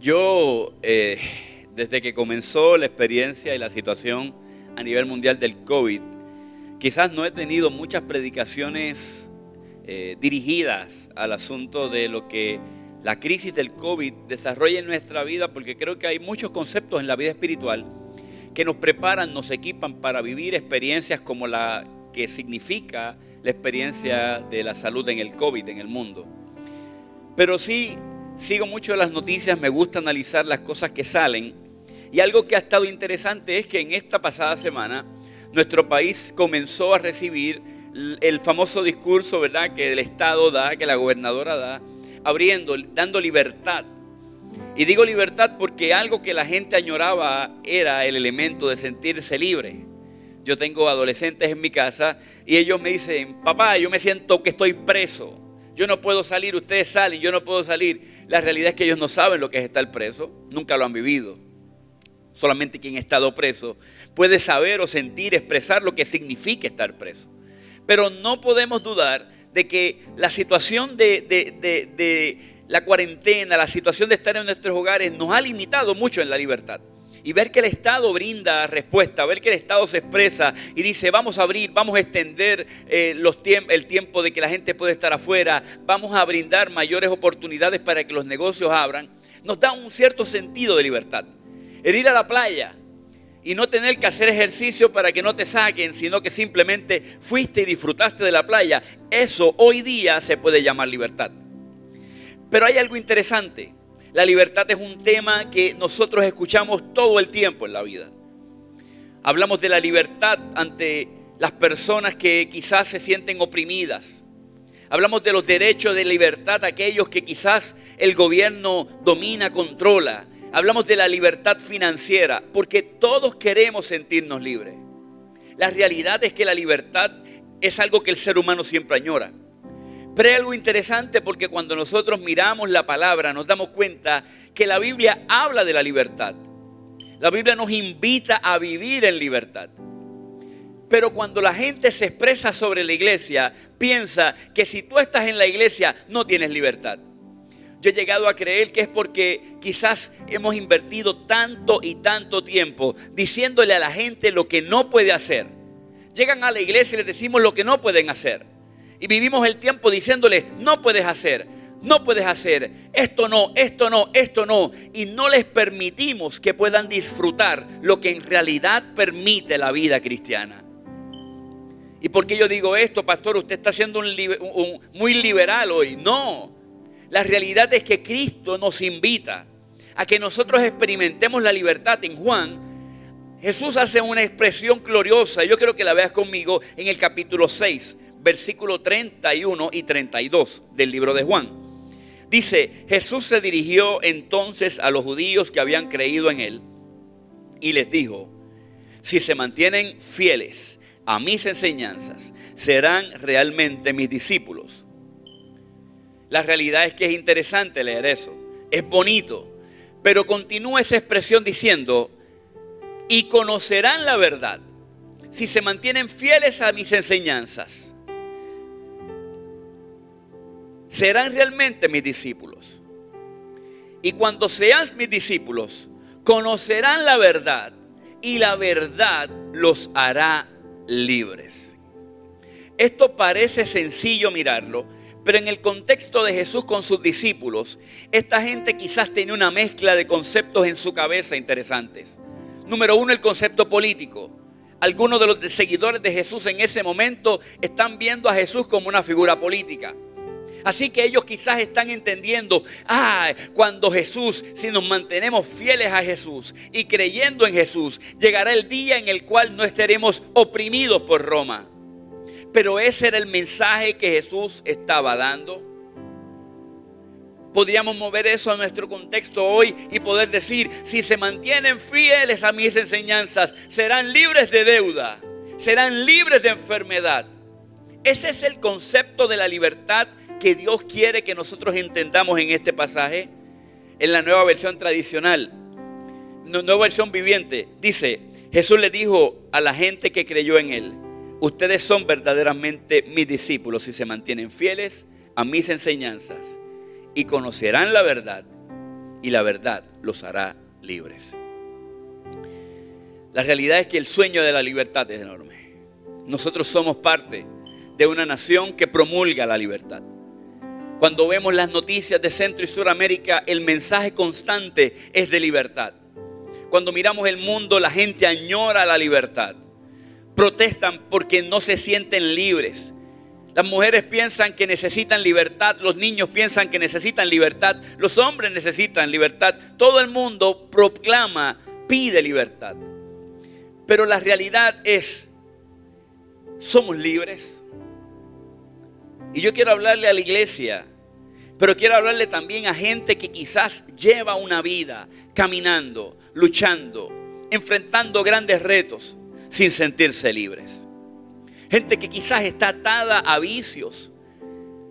Yo, desde que comenzó la experiencia y la situación a nivel mundial del COVID, quizás no he tenido muchas predicaciones dirigidas al asunto de lo que la crisis del COVID desarrolla en nuestra vida, porque creo que hay muchos conceptos en la vida espiritual que nos preparan, nos equipan para vivir experiencias como la que significa la experiencia de la salud en el COVID en el mundo. Pero sí, sigo mucho las noticias, me gusta analizar las cosas que salen. Y algo que ha estado interesante es que en esta pasada semana nuestro país comenzó a recibir el famoso discurso, ¿verdad?, que el Estado da, que la gobernadora da, dando libertad. Y digo libertad porque algo que la gente añoraba era el elemento de sentirse libre. Yo tengo adolescentes en mi casa y ellos me dicen: papá, yo me siento que estoy preso. Yo no puedo salir, ustedes salen, yo no puedo salir. La realidad es que ellos no saben lo que es estar preso, nunca lo han vivido. Solamente quien ha estado preso puede saber o sentir, expresar lo que significa estar preso. Pero no podemos dudar de que la situación de la cuarentena, la situación de estar en nuestros hogares nos ha limitado mucho en la libertad. Y ver que el Estado brinda respuesta, ver que el Estado se expresa y dice: vamos a abrir, vamos a extender el tiempo de que la gente puede estar afuera, vamos a brindar mayores oportunidades para que los negocios abran, nos da un cierto sentido de libertad. El ir a la playa y no tener que hacer ejercicio para que no te saquen, sino que simplemente fuiste y disfrutaste de la playa, eso hoy día se puede llamar libertad. Pero hay algo interesante. La libertad es un tema que nosotros escuchamos todo el tiempo en la vida. Hablamos de la libertad ante las personas que quizás se sienten oprimidas. Hablamos de los derechos de libertad a aquellos que quizás el gobierno domina, controla. Hablamos de la libertad financiera, porque todos queremos sentirnos libres. La realidad es que la libertad es algo que el ser humano siempre añora. Pero hay algo interesante, porque cuando nosotros miramos la palabra nos damos cuenta que la Biblia habla de la libertad. La Biblia nos invita a vivir en libertad. Pero cuando la gente se expresa sobre la iglesia, piensa que si tú estás en la iglesia no tienes libertad. Yo he llegado a creer que es porque quizás hemos invertido tanto y tanto tiempo diciéndole a la gente lo que no puede hacer. Llegan a la iglesia y les decimos lo que no pueden hacer. Y vivimos el tiempo diciéndoles: no puedes hacer, no puedes hacer, esto no, esto no, esto no. Y no les permitimos que puedan disfrutar lo que en realidad permite la vida cristiana. ¿Y por qué yo digo esto, pastor? Usted está siendo muy liberal hoy. No, la realidad es que Cristo nos invita a que nosotros experimentemos la libertad. En Juan, Jesús hace una expresión gloriosa. Yo quiero que la veas conmigo en el capítulo 6. Versículo 31 y 32 del libro de Juan. Dice: Jesús se dirigió entonces a los judíos que habían creído en él y les dijo: si se mantienen fieles a mis enseñanzas, serán realmente mis discípulos. La realidad es que es interesante leer eso, es bonito, pero continúa esa expresión diciendo: y conocerán la verdad si se mantienen fieles a mis enseñanzas. Serán realmente mis discípulos. Y cuando sean mis discípulos, conocerán la verdad, y la verdad los hará libres. Esto parece sencillo mirarlo, pero en el contexto de Jesús con sus discípulos, esta gente quizás tenía una mezcla de conceptos en su cabeza interesantes. Número uno, el concepto político. Algunos de los seguidores de Jesús en ese momento están viendo a Jesús como una figura política. Así que ellos quizás están entendiendo: cuando Jesús, si nos mantenemos fieles a Jesús y creyendo en Jesús, llegará el día en el cual no estaremos oprimidos por Roma. Pero ese era el mensaje que Jesús estaba dando. Podríamos mover eso a nuestro contexto hoy y poder decir: si se mantienen fieles a mis enseñanzas, serán libres de deuda, serán libres de enfermedad. Ese es el concepto de la libertad que Dios quiere que nosotros entendamos en este pasaje. En la nueva versión tradicional, nueva versión viviente, dice: Jesús le dijo a la gente que creyó en él: ustedes son verdaderamente mis discípulos si se mantienen fieles a mis enseñanzas, y conocerán la verdad, y la verdad los hará libres. La realidad es que el sueño de la libertad es enorme. Nosotros somos parte de una nación que promulga la libertad. Cuando vemos las noticias de Centro y Suramérica, el mensaje constante es de libertad. Cuando miramos el mundo, la gente añora la libertad. Protestan porque no se sienten libres. Las mujeres piensan que necesitan libertad, los niños piensan que necesitan libertad, los hombres necesitan libertad. Todo el mundo proclama, pide libertad. Pero la realidad es, ¿somos libres? Y yo quiero hablarle a la iglesia, pero quiero hablarle también a gente que quizás lleva una vida caminando, luchando, enfrentando grandes retos sin sentirse libres. Gente que quizás está atada a vicios,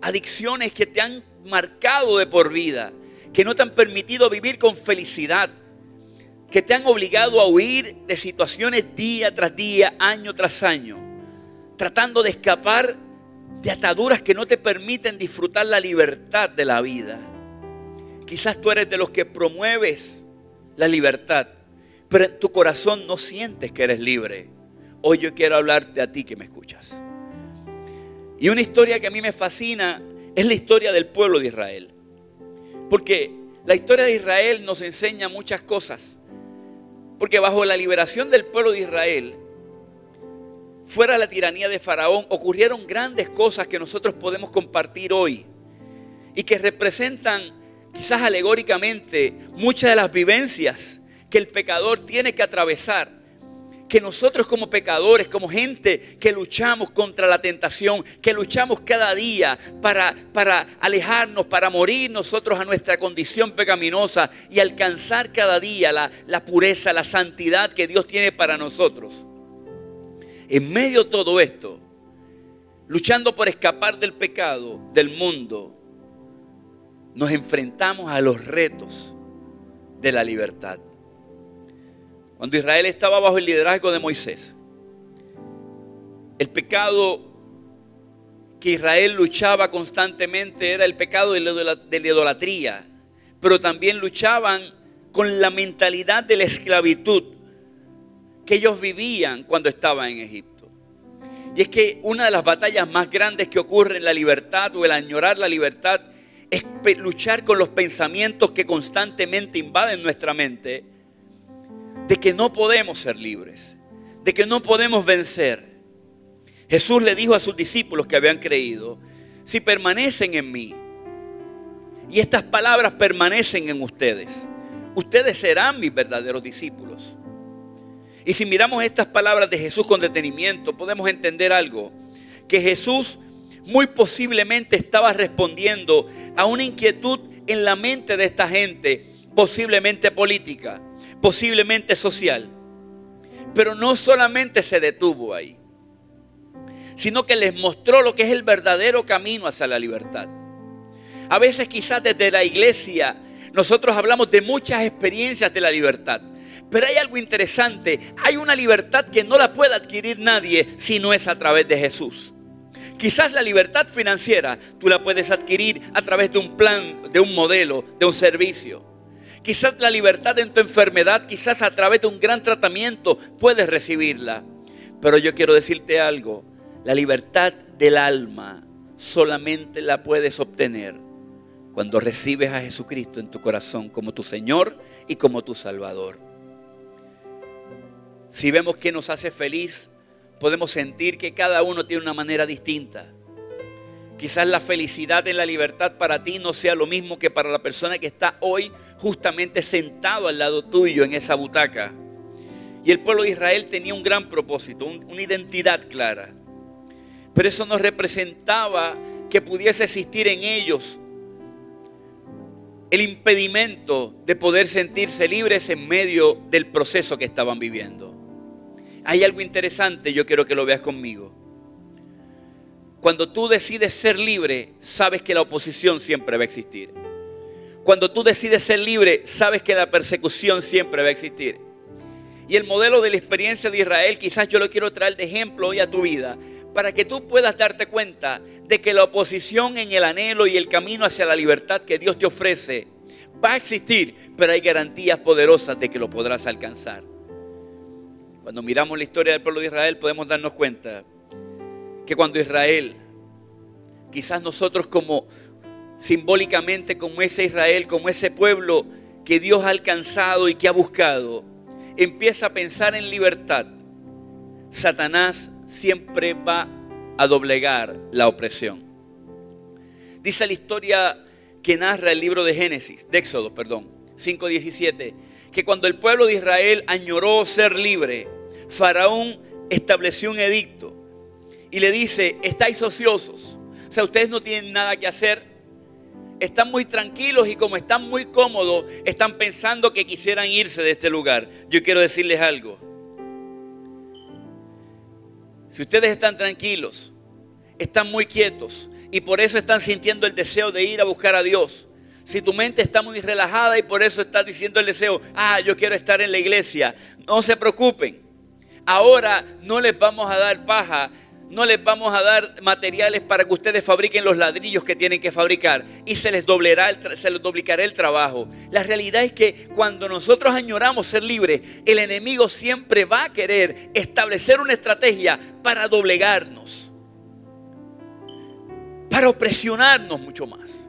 adicciones que te han marcado de por vida, que no te han permitido vivir con felicidad, que te han obligado a huir de situaciones día tras día, año tras año, tratando de escapar de ataduras que no te permiten disfrutar la libertad de la vida. Quizás tú eres de los que promueves la libertad, pero en tu corazón no sientes que eres libre. Hoy yo quiero hablarte a ti que me escuchas. Y una historia que a mí me fascina es la historia del pueblo de Israel. Porque la historia de Israel nos enseña muchas cosas. Porque bajo la liberación del pueblo de Israel, fuera la tiranía de Faraón, ocurrieron grandes cosas que nosotros podemos compartir hoy. Y que representan, quizás alegóricamente, muchas de las vivencias que el pecador tiene que atravesar. Que nosotros como pecadores, como gente que luchamos contra la tentación, que luchamos cada día para alejarnos, para morir nosotros a nuestra condición pecaminosa y alcanzar cada día la pureza, la santidad que Dios tiene para nosotros. En medio de todo esto, luchando por escapar del pecado, del mundo, nos enfrentamos a los retos de la libertad. Cuando Israel estaba bajo el liderazgo de Moisés, el pecado que Israel luchaba constantemente era el pecado de la idolatría, pero también luchaban con la mentalidad de la esclavitud que ellos vivían cuando estaban en Egipto. Y es que una de las batallas más grandes que ocurre en la libertad o el añorar la libertad es luchar con los pensamientos que constantemente invaden nuestra mente, de que no podemos ser libres, de que no podemos vencer. Jesús le dijo a sus discípulos que habían creído, si permanecen en mí y estas palabras permanecen en ustedes, ustedes serán mis verdaderos discípulos. Y si miramos estas palabras de Jesús con detenimiento, podemos entender algo, que Jesús muy posiblemente estaba respondiendo a una inquietud en la mente de esta gente, posiblemente política, posiblemente social. Pero no solamente se detuvo ahí, sino que les mostró lo que es el verdadero camino hacia la libertad. A veces quizás desde la iglesia nosotros hablamos de muchas experiencias de la libertad, pero hay algo interesante, hay una libertad que no la puede adquirir nadie si no es a través de Jesús. Quizás la libertad financiera tú la puedes adquirir a través de un plan, de un modelo, de un servicio. Quizás la libertad en tu enfermedad, quizás a través de un gran tratamiento puedes recibirla. Pero yo quiero decirte algo, la libertad del alma solamente la puedes obtener cuando recibes a Jesucristo en tu corazón como tu Señor y como tu Salvador. Si vemos que nos hace feliz, podemos sentir que cada uno tiene una manera distinta. Quizás la felicidad en la libertad para ti no sea lo mismo que para la persona que está hoy justamente sentado al lado tuyo en esa butaca. Y el pueblo de Israel tenía un gran propósito, una identidad clara. Pero eso no representaba que pudiese existir en ellos el impedimento de poder sentirse libres en medio del proceso que estaban viviendo. Hay algo interesante, yo quiero que lo veas conmigo. Cuando tú decides ser libre, sabes que la oposición siempre va a existir. Cuando tú decides ser libre, sabes que la persecución siempre va a existir. Y el modelo de la experiencia de Israel, quizás yo lo quiero traer de ejemplo hoy a tu vida, para que tú puedas darte cuenta de que la oposición en el anhelo y el camino hacia la libertad que Dios te ofrece Va a existir, pero hay garantías poderosas de que lo podrás alcanzar. Cuando miramos la historia del pueblo de Israel, podemos darnos cuenta que cuando Israel, quizás nosotros como simbólicamente como ese Israel, como ese pueblo que Dios ha alcanzado y que ha buscado, empieza a pensar en libertad, Satanás siempre va a doblegar la opresión. Dice la historia que narra el libro de Éxodo 5:17, que cuando el pueblo de Israel añoró ser libre, Faraón estableció un edicto y le dice: estáis ociosos, o sea, ustedes no tienen nada que hacer, están muy tranquilos y como están muy cómodos, están pensando que quisieran irse de este lugar. Yo quiero decirles algo. Si ustedes están tranquilos, están muy quietos y por eso están sintiendo el deseo de ir a buscar a Dios. Si tu mente está muy relajada y por eso estás diciendo el deseo, yo quiero estar en la iglesia, no se preocupen. Ahora no les vamos a dar paja, no les vamos a dar materiales para que ustedes fabriquen los ladrillos que tienen que fabricar y se les duplicará el trabajo. La realidad es que cuando nosotros añoramos ser libres, el enemigo siempre va a querer establecer una estrategia para doblegarnos, para opresionarnos mucho más.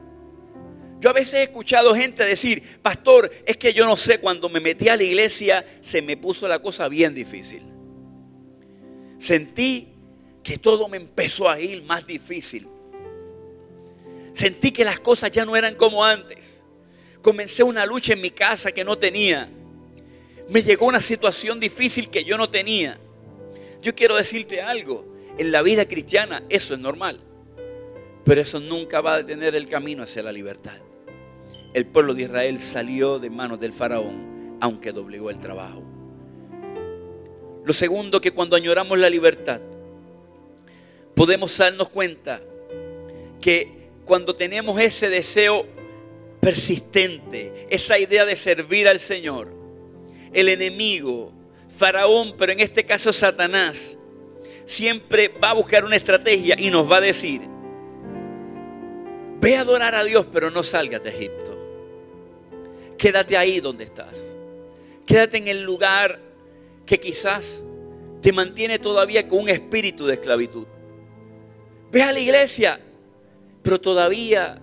Yo a veces he escuchado gente decir: pastor, es que yo no sé, cuando me metí a la iglesia se me puso la cosa bien difícil. Sentí que todo me empezó a ir más difícil. Sentí que las cosas ya no eran como antes. Comencé una lucha en mi casa que no tenía. Me llegó una situación difícil que yo no tenía. Yo quiero decirte algo. En la vida cristiana eso es normal. Pero eso nunca va a detener el camino hacia la libertad. El pueblo de Israel salió de manos del faraón, aunque doblegó el trabajo. Lo segundo, que cuando añoramos la libertad, podemos darnos cuenta que cuando tenemos ese deseo persistente, esa idea de servir al Señor, el enemigo, Faraón, pero en este caso Satanás, siempre va a buscar una estrategia y nos va a decir: ve a adorar a Dios, pero no salgas de Egipto. Quédate ahí donde estás. Quédate en el lugar que quizás te mantiene todavía con un espíritu de esclavitud. Ve a la iglesia, pero todavía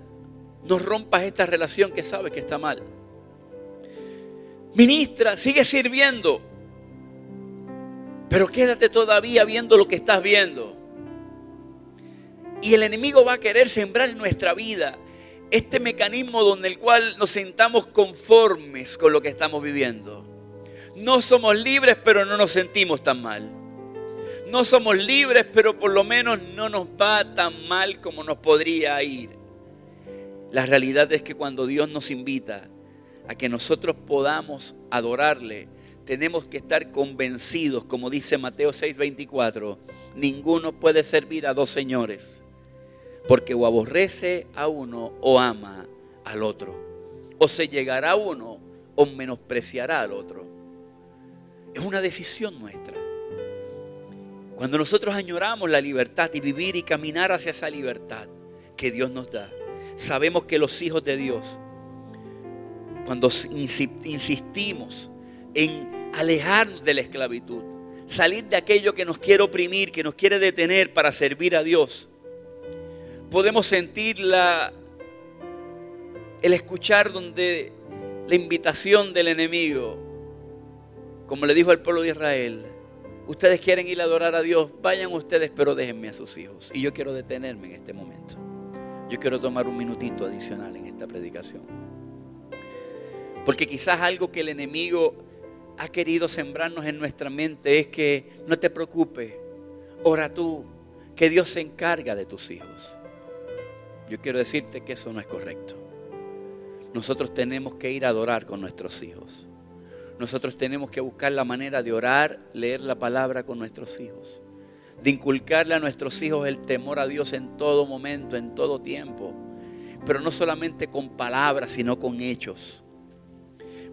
no rompas esta relación que sabes que está mal. Ministra, sigue sirviendo, pero quédate todavía viendo lo que estás viendo. Y el enemigo va a querer sembrar en nuestra vida este mecanismo donde el cual nos sentamos conformes con lo que estamos viviendo. No somos libres, pero no nos sentimos tan mal. No somos libres, pero por lo menos no nos va tan mal como nos podría ir. La realidad es que cuando Dios nos invita a que nosotros podamos adorarle, tenemos que estar convencidos, como dice Mateo 6:24, ninguno puede servir a dos señores, porque o aborrece a uno o ama al otro, o se llegará a uno o menospreciará al otro. Es una decisión nuestra. Cuando nosotros añoramos la libertad y vivir y caminar hacia esa libertad que Dios nos da, sabemos que los hijos de Dios, cuando insistimos en alejarnos de la esclavitud, salir de aquello que nos quiere oprimir, que nos quiere detener para servir a Dios, podemos sentir el escuchar donde la invitación del enemigo, como le dijo al pueblo de Israel: ustedes quieren ir a adorar a Dios, vayan ustedes, pero déjenme a sus hijos. Y yo quiero detenerme en este momento. Yo quiero tomar un minutito adicional en esta predicación. Porque quizás algo que el enemigo ha querido sembrarnos en nuestra mente es que no te preocupes, ora tú, que Dios se encarga de tus hijos. Yo quiero decirte que eso no es correcto. Nosotros tenemos que ir a adorar con nuestros hijos. Nosotros tenemos que buscar la manera de orar, leer la palabra con nuestros hijos, de inculcarle a nuestros hijos el temor a Dios en todo momento, en todo tiempo, pero no solamente con palabras, sino con hechos.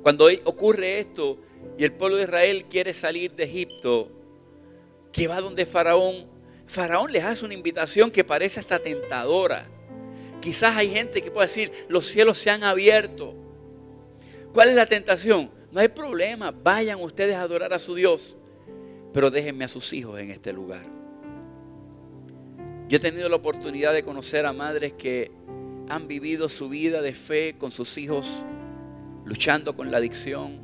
Cuando ocurre esto y el pueblo de Israel quiere salir de Egipto, que va donde Faraón, Faraón les hace una invitación que parece hasta tentadora. Quizás hay gente que puede decir: los cielos se han abierto. ¿Cuál es la tentación? No hay problema, vayan ustedes a adorar a su Dios, pero déjenme a sus hijos en este lugar. Yo he tenido la oportunidad de conocer a madres que han vivido su vida de fe con sus hijos, luchando con la adicción,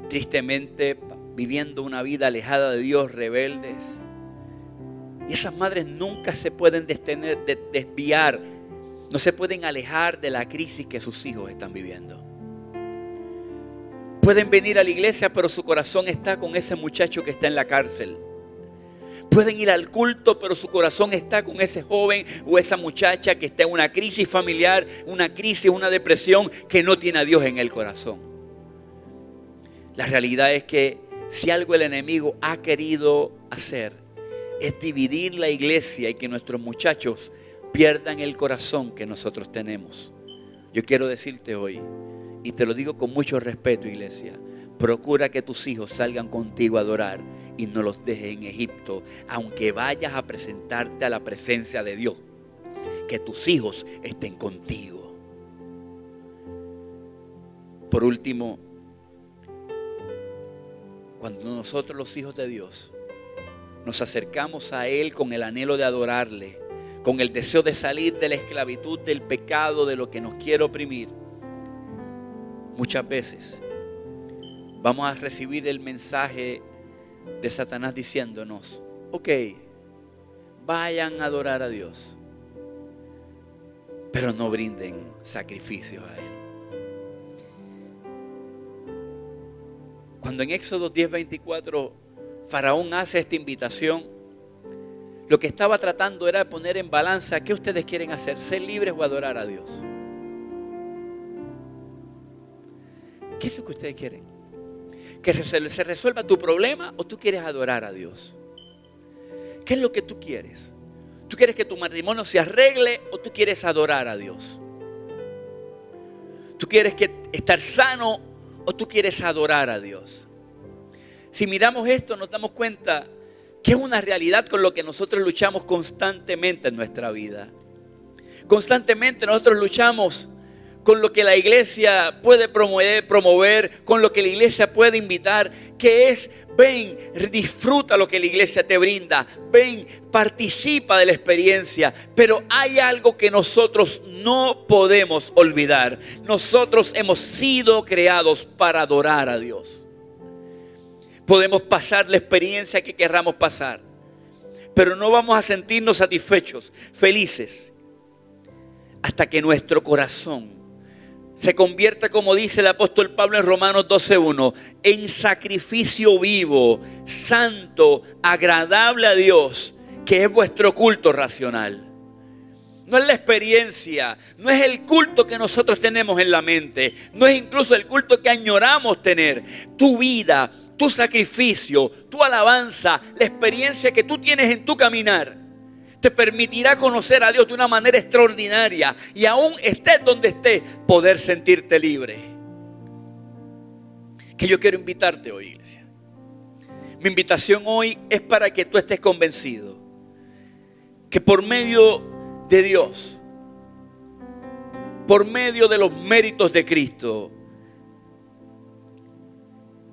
tristemente viviendo una vida alejada de Dios, rebeldes. Y esas madres nunca se pueden desviar, no se pueden alejar de la crisis que sus hijos están viviendo. Pueden venir a la iglesia, pero su corazón está con ese muchacho que está en la cárcel. Pueden ir al culto, pero su corazón está con ese joven o esa muchacha que está en una crisis familiar, una crisis, una depresión, que no tiene a Dios en el corazón. La realidad es que si algo el enemigo ha querido hacer es dividir la iglesia y que nuestros muchachos pierdan el corazón que nosotros tenemos. Yo quiero decirte hoy, y te lo digo con mucho respeto, iglesia, procura que tus hijos salgan contigo a adorar y no los dejes en Egipto, aunque vayas a presentarte a la presencia de Dios. Que tus hijos estén contigo. Por último, cuando nosotros los hijos de Dios nos acercamos a Él con el anhelo de adorarle, con el deseo de salir de la esclavitud del pecado, de lo que nos quiere oprimir, muchas veces vamos a recibir el mensaje de Satanás diciéndonos: ok, vayan a adorar a Dios, pero no brinden sacrificios a Él. Cuando en Éxodo 10:24 Faraón hace esta invitación, lo que estaba tratando era poner en balanza: ¿qué ustedes quieren hacer? ¿Ser libres o adorar a Dios? ¿Qué es lo que ustedes quieren? ¿Que se resuelva tu problema o tú quieres adorar a Dios? ¿Qué es lo que tú quieres? ¿Tú quieres que tu matrimonio se arregle o tú quieres adorar a Dios? ¿Tú quieres estar sano o tú quieres adorar a Dios? Si miramos esto, nos damos cuenta que es una realidad con lo que nosotros luchamos constantemente en nuestra vida. Constantemente nosotros luchamos con lo que la iglesia puede promover, con lo que la iglesia puede invitar, que es: ven, disfruta lo que la iglesia te brinda, ven, participa de la experiencia. Pero hay algo que nosotros no podemos olvidar: nosotros hemos sido creados para adorar a Dios. Podemos pasar la experiencia que querramos pasar, pero no vamos a sentirnos satisfechos, felices, hasta que nuestro corazón se convierta, como dice el apóstol Pablo en Romanos 12:1, en sacrificio vivo, santo, agradable a Dios, que es vuestro culto racional. No es la experiencia, no es el culto que nosotros tenemos en la mente, no es incluso el culto que añoramos tener. Tu vida, tu sacrificio, tu alabanza, la experiencia que tú tienes en tu caminar, te permitirá conocer a Dios de una manera extraordinaria y aún estés donde estés, poder sentirte libre. Que yo quiero invitarte hoy, iglesia. Mi invitación hoy es para que tú estés convencido que por medio de Dios, por medio de los méritos de Cristo,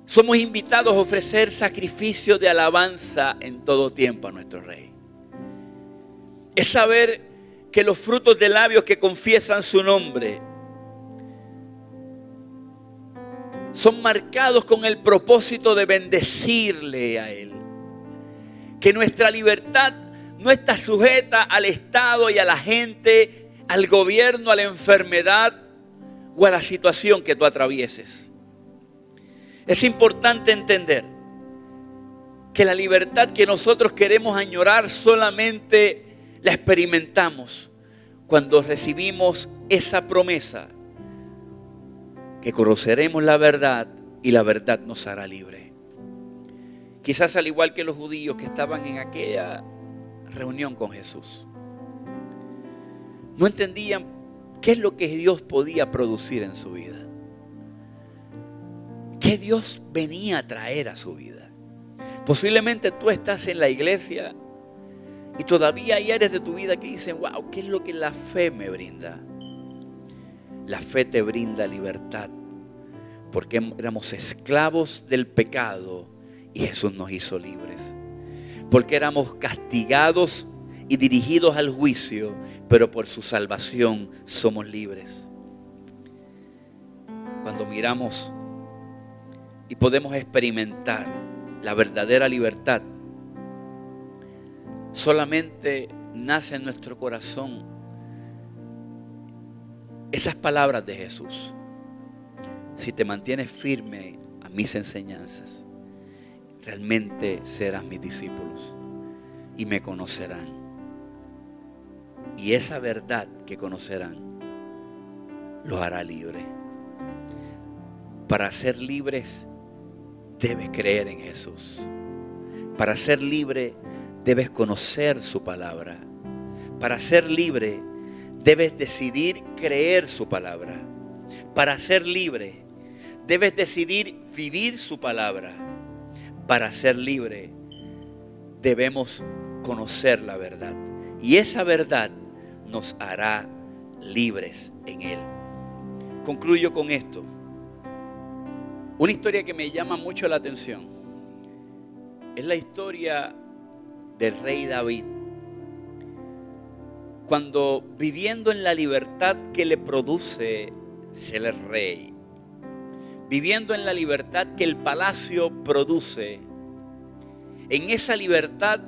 somos invitados a ofrecer sacrificio de alabanza en todo tiempo a nuestro Rey. Es saber que los frutos de labios que confiesan su nombre son marcados con el propósito de bendecirle a Él. Que nuestra libertad no está sujeta al Estado y a la gente, al gobierno, a la enfermedad o a la situación que tú atravieses. Es importante entender que la libertad que nosotros queremos añorar solamente la experimentamos cuando recibimos esa promesa que conoceremos la verdad y la verdad nos hará libre. Quizás al igual que los judíos que estaban en aquella reunión con Jesús, no entendían qué es lo que Dios podía producir en su vida, qué Dios venía a traer a su vida. Posiblemente tú estás en la iglesia y todavía hay áreas de tu vida que dicen: wow, ¿qué es lo que la fe me brinda? La fe te brinda libertad. porque éramos esclavos del pecado y Jesús nos hizo libres. Porque éramos castigados y dirigidos al juicio, pero por su salvación somos libres. Cuando miramos y podemos experimentar la verdadera libertad, solamente nace en nuestro corazón esas palabras de Jesús: si te mantienes firme a mis enseñanzas, realmente serás mis discípulos y me conocerán. Y esa verdad que conocerán los hará libre. Para ser libres debes creer en Jesús. Para ser libre debes conocer su palabra. Para ser libre debes decidir creer su palabra. Para ser libre debes decidir vivir su palabra. Para ser libre debemos conocer la verdad. Y esa verdad nos hará libres en Él. Concluyo con esto. Una historia que me llama mucho la atención es la historia del rey David. Cuando viviendo en la libertad que le produce ser el rey, viviendo en la libertad que el palacio produce, en esa libertad,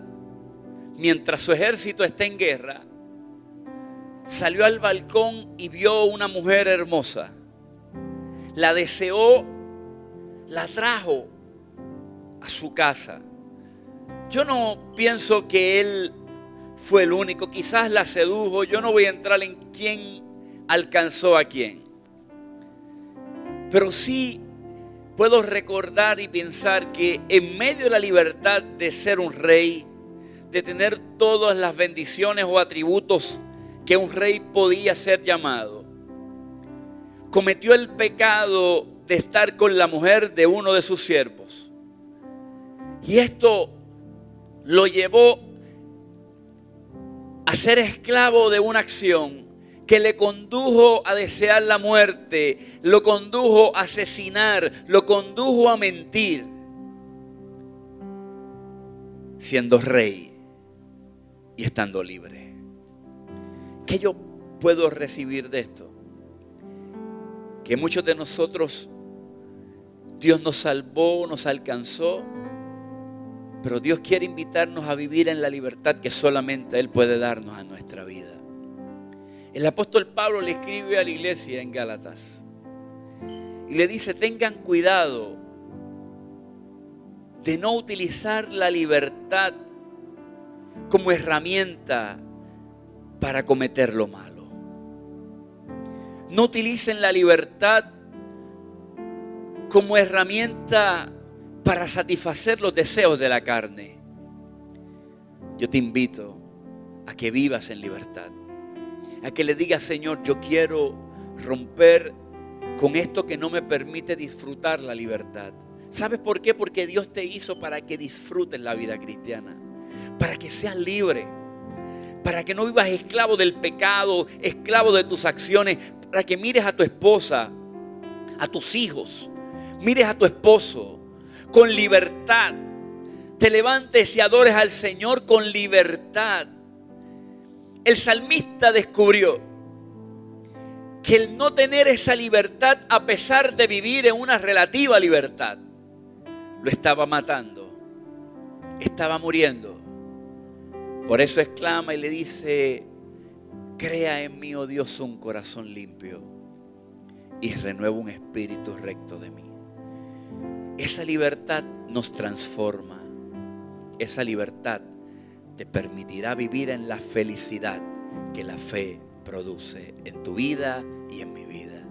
mientras su ejército está en guerra, salió al balcón y vio una mujer hermosa. La deseó, la trajo a su casa. Yo no pienso que él fue el único, quizás la sedujo. Yo no voy a entrar en quién alcanzó a quién. Pero sí puedo recordar y pensar que en medio de la libertad de ser un rey, de tener todas las bendiciones o atributos que un rey podía ser llamado, cometió el pecado de estar con la mujer de uno de sus siervos. Y esto lo llevó a ser esclavo de una acción que le condujo a desear la muerte, lo condujo a asesinar, lo condujo a mentir, siendo rey y estando libre. ¿Qué yo puedo recibir de esto? Que muchos de nosotros, Dios nos salvó, nos alcanzó, pero Dios quiere invitarnos a vivir en la libertad que solamente Él puede darnos a nuestra vida. El apóstol Pablo le escribe a la iglesia en Gálatas y le dice: tengan cuidado de no utilizar la libertad como herramienta para cometer lo malo. No utilicen la libertad como herramienta para satisfacer los deseos de la carne. Yo te invito a que vivas en libertad, a que le digas: Señor, yo quiero romper con esto que no me permite disfrutar la libertad. ¿Sabes por qué? Porque Dios te hizo para que disfrutes la vida cristiana, para que seas libre, para que no vivas esclavo del pecado, esclavo de tus acciones, para que mires a tu esposa, a tus hijos, mires a tu esposo con libertad, te levantes y adores al Señor con libertad. El salmista descubrió que el no tener esa libertad, a pesar de vivir en una relativa libertad, lo estaba matando, estaba muriendo. Por eso exclama y le dice: crea en mí, oh Dios, un corazón limpio y renueva un espíritu recto de mí. Esa libertad nos transforma. Esa libertad te permitirá vivir en la felicidad que la fe produce en tu vida y en mi vida.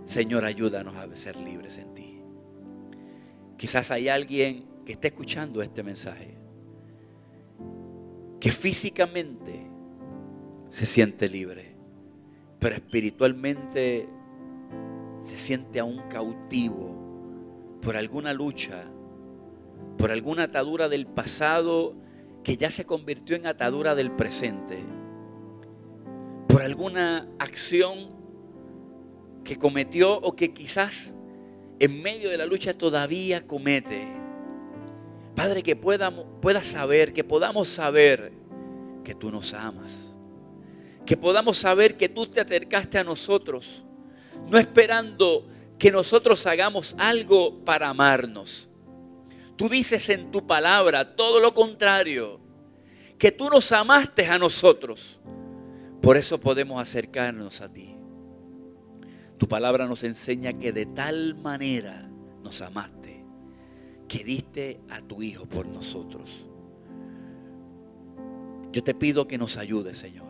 Señor, ayúdanos a ser libres en ti. Quizás hay alguien que esté escuchando este mensaje que físicamente se siente libre, pero espiritualmente se siente aún cautivo por alguna lucha, por alguna atadura del pasado que ya se convirtió en atadura del presente, por alguna acción que cometió o que quizás en medio de la lucha todavía comete. Padre, que podamos saber que tú nos amas. Que podamos saber que tú te acercaste a nosotros, no esperando que nosotros hagamos algo para amarnos. Tú dices en tu palabra todo lo contrario, que tú nos amaste a nosotros. Por eso podemos acercarnos a ti. Tu palabra nos enseña que de tal manera nos amaste, que diste a tu Hijo por nosotros. Yo te pido que nos ayudes, Señor,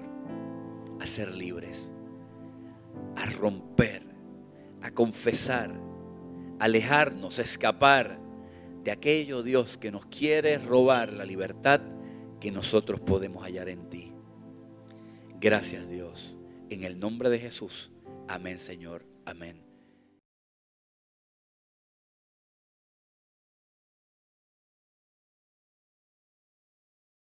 a ser libres, a romper, a confesar, a alejarnos, a escapar de aquello, Dios, que nos quiere robar la libertad que nosotros podemos hallar en ti. Gracias, Dios. En el nombre de Jesús. Amén, Señor. Amén.